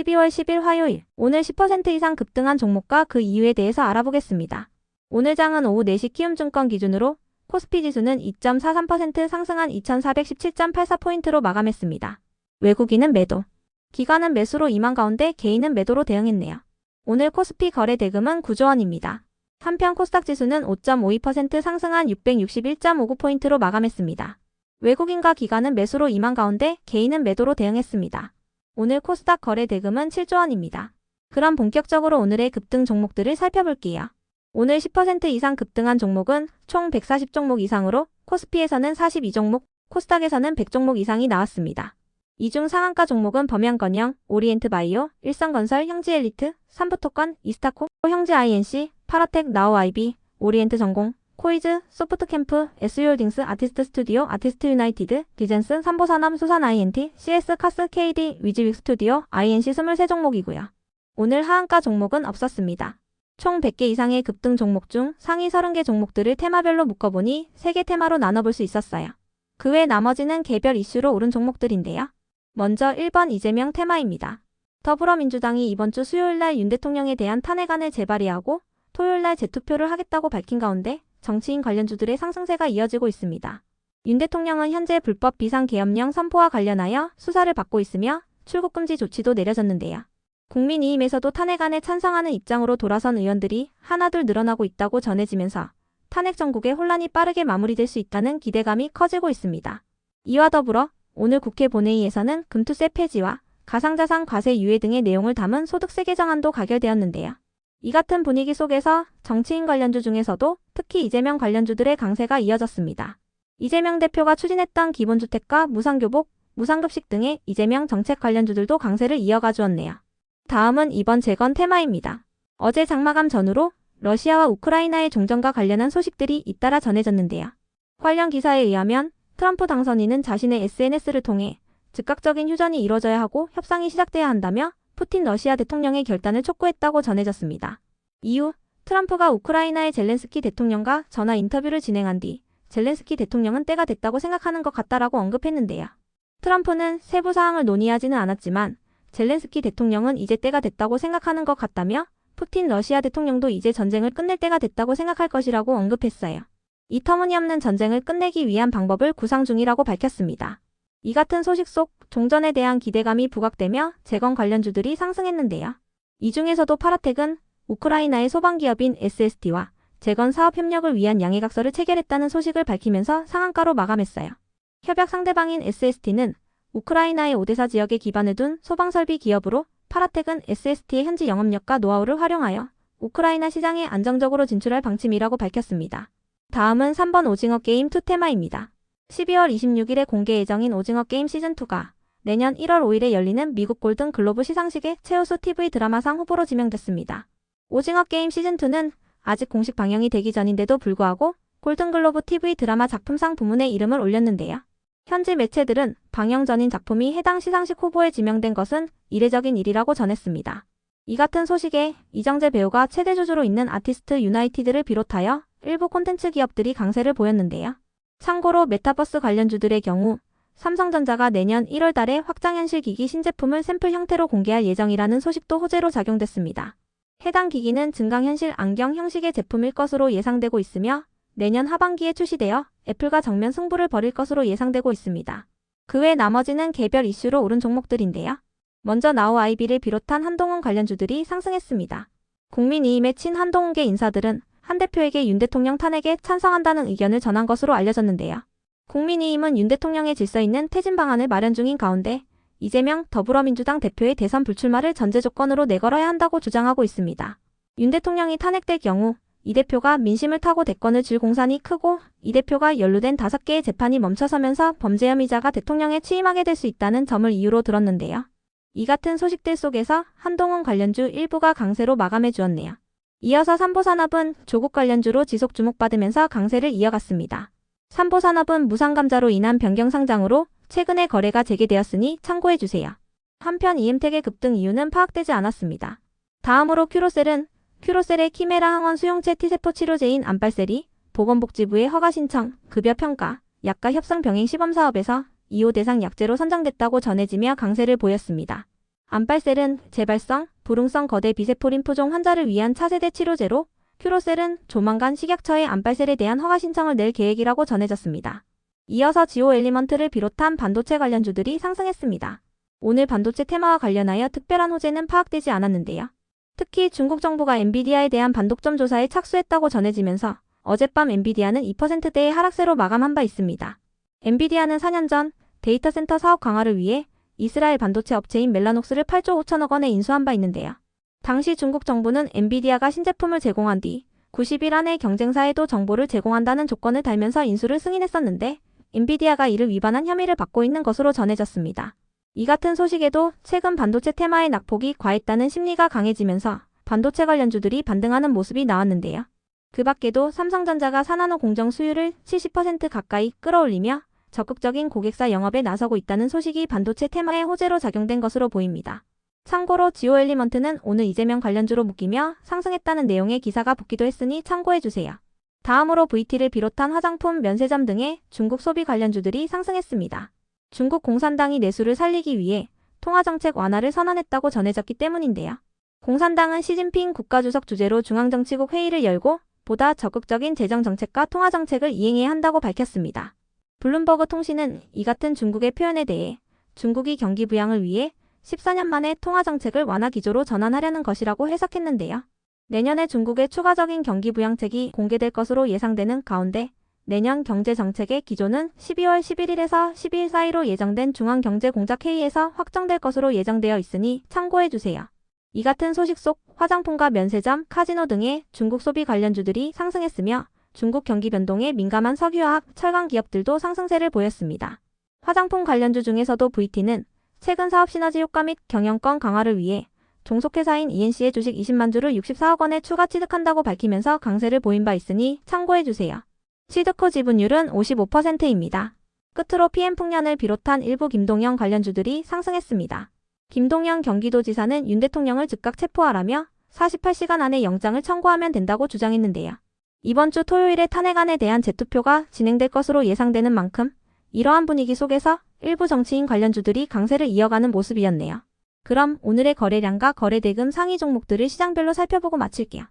12월 10일 화요일, 오늘 10% 이상 급등한 종목과 그 이유에 대해서 알아보겠습니다. 오늘 장은 오후 4시 키움증권 기준으로 코스피 지수는 2.43% 상승한 2417.84포인트로 마감했습니다. 외국인은 매도, 기관은 매수로 임한 가운데 개인은 매도로 대응했네요. 오늘 코스피 거래 대금은 9조 원입니다. 한편 코스닥 지수는 5.52% 상승한 661.59포인트로 마감했습니다. 외국인과 기관은 매수로 임한 가운데 개인은 매도로 대응했습니다. 오늘 코스닥 거래 대금은 7조 원입니다. 그럼 본격적으로 오늘의 급등 종목들을 살펴볼게요. 오늘 10% 이상 급등한 종목은 총 140종목 이상으로 코스피에서는 42종목, 코스닥에서는 100종목 이상이 나왔습니다. 이 중 상한가 종목은 범양건영, 오리엔트바이오, 일성건설, 형지엘리트, 삼부토건, 이스타코, 형지INC, 파라텍, 나우아이비, 오리엔트전공, 코이즈, 소프트캠프, SU홀딩스, 아티스트 스튜디오, 아티스트 유나이티드, 리젠스, 삼보산업, 수산INT, CS카스, KD, 위즈윅 스튜디오, INC 23종목이고요. 오늘 하한가 종목은 없었습니다. 총 100개 이상의 급등 종목 중 상위 30개 종목들을 테마별로 묶어보니 3개 테마로 나눠볼 수 있었어요. 그 외 나머지는 개별 이슈로 오른 종목들인데요. 먼저 1번 이재명 테마입니다. 더불어민주당이 이번 주 수요일날 윤 대통령에 대한 탄핵안을 재발의하고 토요일날 재투표를 하겠다고 밝힌 가운데 정치인 관련주들의 상승세가 이어지고 있습니다. 윤 대통령은 현재 불법 비상계엄령 선포와 관련하여 수사를 받고 있으며 출국금지 조치도 내려졌는데요. 국민의힘에서도 탄핵안에 찬성하는 입장으로 돌아선 의원들이 하나둘 늘어나고 있다고 전해지면서 탄핵 정국의 혼란이 빠르게 마무리될 수 있다는 기대감이 커지고 있습니다. 이와 더불어 오늘 국회 본회의에서는 금투세 폐지와 가상자산 과세 유예 등의 내용을 담은 소득세 개정안도 가결되었는데요. 이 같은 분위기 속에서 정치인 관련주 중에서도 특히 이재명 관련주들의 강세가 이어졌습니다. 이재명 대표가 추진했던 기본주택과 무상교복, 무상급식 등의 이재명 정책 관련주들도 강세를 이어가 주었네요. 다음은 이번 재건 테마입니다. 어제 장마감 전후로 러시아와 우크라이나의 종전과 관련한 소식들이 잇따라 전해졌는데요. 관련 기사에 의하면 트럼프 당선인은 자신의 SNS를 통해 즉각적인 휴전이 이뤄져야 하고 협상이 시작돼야 한다며 푸틴 러시아 대통령의 결단을 촉구했다고 전해졌습니다. 이후 트럼프가 우크라이나의 젤렌스키 대통령과 전화 인터뷰를 진행한 뒤 젤렌스키 대통령은 때가 됐다고 생각하는 것 같다라고 언급했는데요. 트럼프는 세부 사항을 논의하지는 않았지만 젤렌스키 대통령은 이제 때가 됐다고 생각하는 것 같다며 푸틴 러시아 대통령도 이제 전쟁을 끝낼 때가 됐다고 생각할 것이라고 언급했어요. 이 터무니없는 전쟁을 끝내기 위한 방법을 구상 중이라고 밝혔습니다. 이 같은 소식 속 종전에 대한 기대감이 부각되며 재건 관련주들이 상승했는데요. 이 중에서도 파라텍은 우크라이나의 소방기업인 SST와 재건 사업 협력을 위한 양해각서를 체결했다는 소식을 밝히면서 상한가로 마감했어요. 협약 상대방인 SST는 우크라이나의 오데사 지역에 기반을 둔 소방설비 기업으로 파라텍은 SST의 현지 영업력과 노하우를 활용하여 우크라이나 시장에 안정적으로 진출할 방침이라고 밝혔습니다. 다음은 3번 오징어 게임 2 테마입니다. 12월 26일에 공개 예정인 오징어 게임 시즌2가 내년 1월 5일에 열리는 미국 골든 글로브 시상식의 최우수 TV 드라마상 후보로 지명됐습니다. 오징어 게임 시즌2는 아직 공식 방영이 되기 전인데도 불구하고 골든 글로브 TV 드라마 작품상 부문에 이름을 올렸는데요. 현지 매체들은 방영 전인 작품이 해당 시상식 후보에 지명된 것은 이례적인 일이라고 전했습니다. 이 같은 소식에 이정재 배우가 최대 주주로 있는 아티스트 유나이티드를 비롯하여 일부 콘텐츠 기업들이 강세를 보였는데요. 참고로 메타버스 관련주들의 경우 삼성전자가 내년 1월 달에 확장현실 기기 신제품을 샘플 형태로 공개할 예정이라는 소식도 호재로 작용됐습니다. 해당 기기는 증강현실 안경 형식의 제품일 것으로 예상되고 있으며 내년 하반기에 출시되어 애플과 정면 승부를 벌일 것으로 예상되고 있습니다. 그 외 나머지는 개별 이슈로 오른 종목들인데요. 먼저 나우아이비를 비롯한 한동훈 관련주들이 상승했습니다. 국민의힘의 친한동훈계 인사들은 한 대표에게 윤 대통령 탄핵에 찬성한다는 의견을 전한 것으로 알려졌는데요. 국민의힘은 윤 대통령의 질서 있는 퇴진 방안을 마련 중인 가운데 이재명 더불어민주당 대표의 대선 불출마를 전제 조건으로 내걸어야 한다고 주장하고 있습니다. 윤 대통령이 탄핵될 경우 이 대표가 민심을 타고 대권을 줄 공산이 크고 이 대표가 연루된 5개의 재판이 멈춰서면서 범죄 혐의자가 대통령에 취임하게 될 수 있다는 점을 이유로 들었는데요. 이 같은 소식들 속에서 한동훈 관련주 일부가 강세로 마감해 주었네요. 이어서 삼보산업은 조국 관련주로 지속 주목받으면서 강세를 이어갔습니다. 삼보산업은 무상감자로 인한 변경 상장으로 최근에 거래가 재개되었으니 참고해주세요. 한편 이엠텍의 급등 이유는 파악되지 않았습니다. 다음으로 큐로셀의 키메라 항원 수용체 T세포 치료제인 안빨셀이 보건복지부의 허가 신청, 급여 평가, 약가 협상 병행 시범 사업에서 2호 대상 약제로 선정됐다고 전해지며 강세를 보였습니다. 안발셀은 재발성, 불응성 거대 비세포 림프종 환자를 위한 차세대 치료제로, 큐로셀은 조만간 식약처에 안발셀에 대한 허가 신청을 낼 계획이라고 전해졌습니다. 이어서 지오 엘리먼트를 비롯한 반도체 관련주들이 상승했습니다. 오늘 반도체 테마와 관련하여 특별한 호재는 파악되지 않았는데요. 특히 중국 정부가 엔비디아에 대한 반독점 조사에 착수했다고 전해지면서 어젯밤 엔비디아는 2%대의 하락세로 마감한 바 있습니다. 엔비디아는 4년 전 데이터 센터 사업 강화를 위해 이스라엘 반도체 업체인 멜라녹스를 8조 5천억 원에 인수한 바 있는데요. 당시 중국 정부는 엔비디아가 신제품을 제공한 뒤 90일 안에 경쟁사에도 정보를 제공한다는 조건을 달면서 인수를 승인했었는데 엔비디아가 이를 위반한 혐의를 받고 있는 것으로 전해졌습니다. 이 같은 소식에도 최근 반도체 테마의 낙폭이 과했다는 심리가 강해지면서 반도체 관련주들이 반등하는 모습이 나왔는데요. 그 밖에도 삼성전자가 4나노 공정 수율을 70% 가까이 끌어올리며 적극적인 고객사 영업에 나서고 있다는 소식이 반도체 테마의 호재로 작용된 것으로 보입니다. 참고로 지오 엘리먼트는 오늘 이재명 관련주로 묶이며 상승했다는 내용의 기사가 붙기도 했으니 참고해주세요. 다음으로 VT를 비롯한 화장품, 면세점 등의 중국 소비 관련주들이 상승했습니다. 중국 공산당이 내수를 살리기 위해 통화정책 완화를 선언했다고 전해졌기 때문인데요. 공산당은 시진핑 국가주석 주재로 중앙정치국 회의를 열고 보다 적극적인 재정정책과 통화정책을 이행해야 한다고 밝혔습니다. 블룸버그 통신은 이 같은 중국의 표현에 대해 중국이 경기 부양을 위해 14년 만에 통화정책을 완화 기조로 전환하려는 것이라고 해석했는데요. 내년에 중국의 추가적인 경기 부양책이 공개될 것으로 예상되는 가운데 내년 경제정책의 기조는 12월 11일에서 12일 사이로 예정된 중앙경제공작회의에서 확정될 것으로 예정되어 있으니 참고해주세요. 이 같은 소식 속 화장품과 면세점, 카지노 등의 중국 소비 관련주들이 상승했으며 중국 경기 변동에 민감한 석유화학, 철강 기업들도 상승세를 보였습니다. 화장품 관련주 중에서도 VT는 최근 사업 시너지 효과 및 경영권 강화를 위해 종속회사인 ENC의 주식 20만 주를 64억 원에 추가 취득한다고 밝히면서 강세를 보인 바 있으니 참고해주세요. 취득 후 지분율은 55%입니다. 끝으로 PM풍년을 비롯한 일부 김동연 관련주들이 상승했습니다. 김동연 경기도지사는 윤 대통령을 즉각 체포하라며 48시간 안에 영장을 청구하면 된다고 주장했는데요. 이번 주 토요일에 탄핵안에 대한 재투표가 진행될 것으로 예상되는 만큼 이러한 분위기 속에서 일부 정치인 관련주들이 강세를 이어가는 모습이었네요. 그럼 오늘의 거래량과 거래대금 상위 종목들을 시장별로 살펴보고 마칠게요.